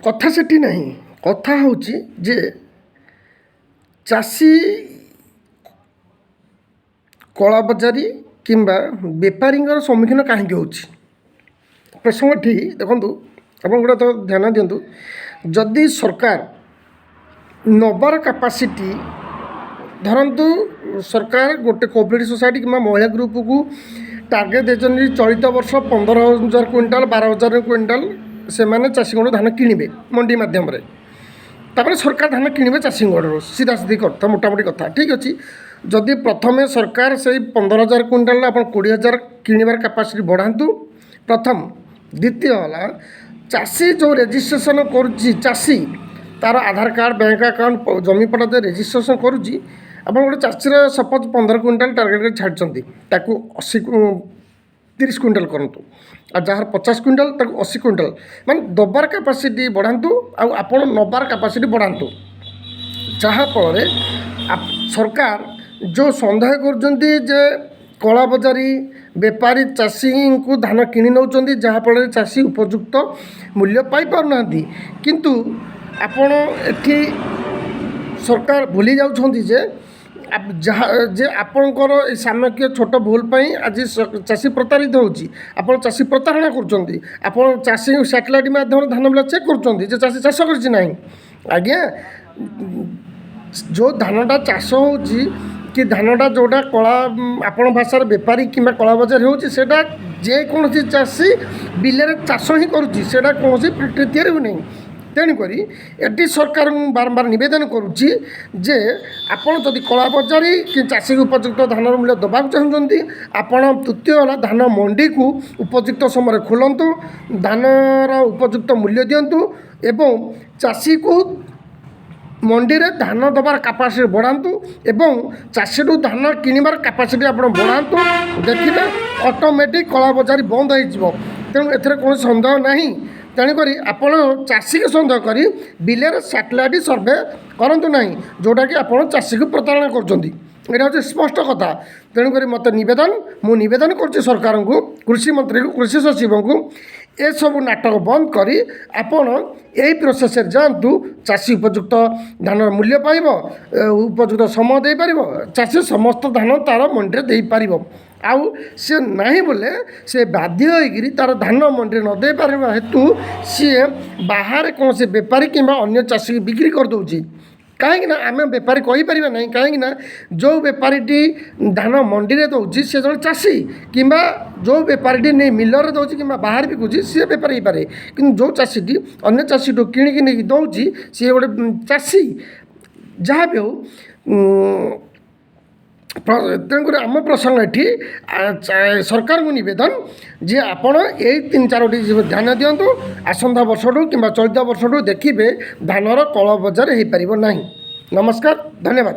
କଥା ସେଠି ନାହିଁ। କଥା ହେଉଛି ଯେ ଚାଷୀ କଳାବଜାରୀ କିମ୍ବା ବେପାରୀଙ୍କର ସମ୍ମୁଖୀନ କାହିଁକି ହେଉଛି। ପ୍ରସଙ୍ଗଟି ଦେଖନ୍ତୁ, ଆପଣ ଗୋଟେ ତ ଧ୍ୟାନ ଦିଅନ୍ତୁ। ଯଦି ସରକାର ନେବାର କାପାସିଟି, ଧରନ୍ତୁ ସରକାର ଗୋଟେ କୋଅପରେଟିଭ୍ ସୋସାଇଟି କିମ୍ବା ମହିଳା ଗ୍ରୁପକୁ ଟାର୍ଗେଟ୍ ଦେଇଛନ୍ତି ଚଳିତ ବର୍ଷ 15,000 କୁଇଣ୍ଟାଲ 12,000 କୁଇଣ୍ଟାଲ ସେମାନେ ଚାଷୀଙ୍କଠୁ ଧାନ କିଣିବେ ମଣ୍ଡି ମାଧ୍ୟମରେ। ତାପରେ ସରକାର ଧାନ କିଣିବେ ଚାଷୀଙ୍କଠାରୁ, ସିଧାସିଧି କଥା, ମୋଟାମୋଟି କଥା ଠିକ୍ ଅଛି। ଯଦି ପ୍ରଥମେ ସରକାର ସେଇ 15,000 କୁଇଣ୍ଟାଲରେ ଆପଣ 20,000 କିଣିବାର କାପାସିଟି ବଢ଼ାନ୍ତୁ ପ୍ରଥମ। ଦ୍ୱିତୀୟ ହେଲା ଚାଷୀ ଯେଉଁ ରେଜିଷ୍ଟ୍ରେସନ୍ କରୁଛି, ଚାଷୀ ତା'ର ଆଧାର କାର୍ଡ଼, ବ୍ୟାଙ୍କ ଆକାଉଣ୍ଟ, ଜମିପଟା ଦେଇ ରେଜିଷ୍ଟ୍ରେସନ୍ କରୁଛି। ଆପଣ ଗୋଟେ ଚାଷୀର ସପୋଜ୍ 15 କୁଇଣ୍ଟାଲ ଟାର୍ଗେଟ୍ କରି ଛାଡ଼ିଛନ୍ତି, ତାକୁ 30 କୁଇଣ୍ଟାଲ କରନ୍ତୁ। ଆଉ ଯାହାର 50 କୁଇଣ୍ଟାଲ ତାକୁ 80 କୁଇଣ୍ଟାଲ, ମାନେ ଦେବାର କାପାସିଟି ବଢ଼ାନ୍ତୁ ଆଉ ଆପଣ ନେବାର କାପାସିଟି ବଢ଼ାନ୍ତୁ। ଯାହାଫଳରେ ସରକାର ଯେଉଁ ସନ୍ଦେହ କରୁଛନ୍ତି ଯେ କଳାବଜାରୀ ବେପାରୀ ଚାଷୀଙ୍କୁ ଧାନ କିଣି ନେଉଛନ୍ତି, ଯାହାଫଳରେ ଚାଷୀ ଉପଯୁକ୍ତ ମୂଲ୍ୟ ପାଇପାରୁନାହାନ୍ତି। କିନ୍ତୁ ଆପଣ ଏଠି ସରକାର ଭୁଲି ଯାଉଛନ୍ତି ଯେ ଆପଣଙ୍କର ଏ ସାମୟିକ ଛୋଟ ଭୁଲ ପାଇଁ ଆଜି ଚାଷୀ ପ୍ରତାରିତ ହେଉଛି। ଆପଣ ଚାଷୀ ପ୍ରତାରଣା କରୁଛନ୍ତି। ଆପଣ ଚାଷୀ ସାଟେଲାଇଟ୍ ମାଧ୍ୟମରେ ଧାନ ବିଲ ଚେକ୍ କରୁଛନ୍ତି ଯେ ଚାଷୀ ଚାଷ କରିଛି ନାହିଁ। ଆଜ୍ଞା, ଯେଉଁ ଧାନଟା ଚାଷ ହେଉଛି କି ଧାନଟା ଯେଉଁଟା କଳା, ଆପଣ ଭାଷାରେ ବେପାରୀ କିମ୍ବା କଳାବଜାରୀ ହେଉଛି, ସେଇଟା ଯେକୌଣସି ଚାଷୀ ବିଲରେ ଚାଷ ହିଁ କରୁଛି, ସେଇଟା କୌଣସି ଫ୍ୟାକ୍ଟ୍ରି ତିଆରି ହେଉନାହିଁ। ତେଣୁକରି ଏଠି ସରକାର ମୁଁ ବାରମ୍ବାର ନିବେଦନ କରୁଛି ଯେ ଆପଣ ଯଦି କଳାବଜାରୀ କି ଚାଷୀକୁ ଉପଯୁକ୍ତ ଧାନର ମୂଲ୍ୟ ଦେବାକୁ ଚାହୁଁଛନ୍ତି, ଆପଣ ତୃତୀୟ ହେଲା ଧାନ ମଣ୍ଡିକୁ ଉପଯୁକ୍ତ ସମୟରେ ଖୋଲନ୍ତୁ, ଧାନର ଉପଯୁକ୍ତ ମୂଲ୍ୟ ଦିଅନ୍ତୁ ଏବଂ ଚାଷୀକୁ ମଣ୍ଡିରେ ଧାନ ଦେବାର କାପାସିଟି ବଢ଼ାନ୍ତୁ ଏବଂ ଚାଷୀରୁ ଧାନ କିଣିବାର କାପାସିଟି ଆପଣ ବଢ଼ାନ୍ତୁ। ଦେଖିବେ ଅଟୋମେଟିକ୍ କଳାବଜାରୀ ବନ୍ଦ ହୋଇଯିବ। ତେଣୁ ଏଥିରେ କୌଣସି ସନ୍ଦେହ ନାହିଁ। ତେଣୁକରି ଆପଣ ଚାଷୀକୁ ସନ୍ଦେହ କରି ବିଲରେ ସାଟେଲାଇଟ୍ ସର୍ଭେ କରନ୍ତୁ ନାହିଁ, ଯେଉଁଟାକି ଆପଣ ଚାଷୀକୁ ପ୍ରତାରଣା କରୁଛନ୍ତି। ଏଇଟା ହେଉଛି ସ୍ପଷ୍ଟ କଥା। ତେଣୁକରି ମୋତେ ମୁଁ ନିବେଦନ କରୁଛି ସରକାରଙ୍କୁ, କୃଷିମନ୍ତ୍ରୀକୁ, କୃଷି ସଚିବଙ୍କୁ, ଏସବୁ ନାଟକ ବନ୍ଦ କରି ଆପଣ ଏଇ ପ୍ରୋସେସ୍ରେ ଯାଆନ୍ତୁ। ଚାଷୀ ଉପଯୁକ୍ତ ଧାନର ମୂଲ୍ୟ ପାଇବ, ଉପଯୁକ୍ତ ସମୟ ଦେଇପାରିବ, ଚାଷୀ ସମସ୍ତ ଧାନ ତା'ର ମଣ୍ଡିରେ ଦେଇପାରିବ। ଆଉ ସେ ନାହିଁ ବୋଲେ ସେ ବାଧ୍ୟ ହୋଇକରି ତା'ର ଧାନ ମଣ୍ଡିରେ ନ ଦେଇପାରିବା ହେତୁ ସିଏ ବାହାରେ କୌଣସି ବେପାରୀ କିମ୍ବା ଅନ୍ୟ ଚାଷୀକୁ ବିକ୍ରି କରିଦେଉଛି। କାହିଁକିନା ଆମେ ବେପାରୀ କହିପାରିବା ନାହିଁ, କାହିଁକିନା ଯେଉଁ ବେପାରୀଟି ଧାନ ମଣ୍ଡିରେ ଦେଉଛି ସେ ଜଣେ ଚାଷୀ, କିମ୍ବା ଯେଉଁ ବେପାରୀଟି ନେଇ ମିଲରେ ଦେଉଛି କିମ୍ବା ବାହାରେ ବିକୁଛି ସିଏ ବେପାରୀ ହେଇପାରେ। କିନ୍ତୁ ଯେଉଁ ଚାଷୀଟି ଅନ୍ୟ ଚାଷୀଠୁ କିଣିକି ନେଇକି ଦେଉଛି ସିଏ ଗୋଟେ ଚାଷୀ। ଯାହା ବି ହେଉ, ତେଣୁକରି ଆମ ପ୍ରସଙ୍ଗ ଏଠି ସରକାରଙ୍କୁ ନିବେଦନ ଯେ ଆପଣ ଏଇ 3-4ଟି ଧ୍ୟାନ ଦିଅନ୍ତୁ। ଆସନ୍ତା ବର୍ଷଠୁ କିମ୍ବା ଚଳିତ ବର୍ଷଠୁ ଦେଖିବେ ଧାନର କଳାବଜାରୀ ହୋଇପାରିବ ନାହିଁ। ନମସ୍କାର, ଧନ୍ୟବାଦ।